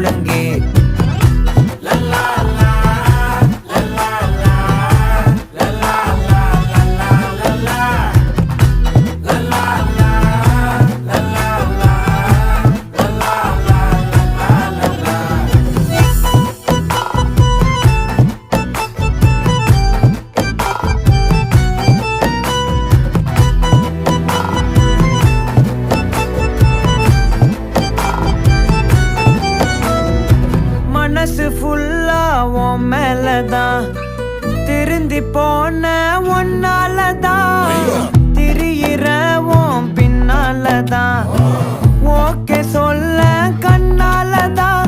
முழங்கே மனசு ஃபுல்லா உன் மேலதான் திருந்தி போன ஒன்னாலதான் திரியிற உன் பின்னாலதான் ஓகே சொல்ல கண்ணாலதான்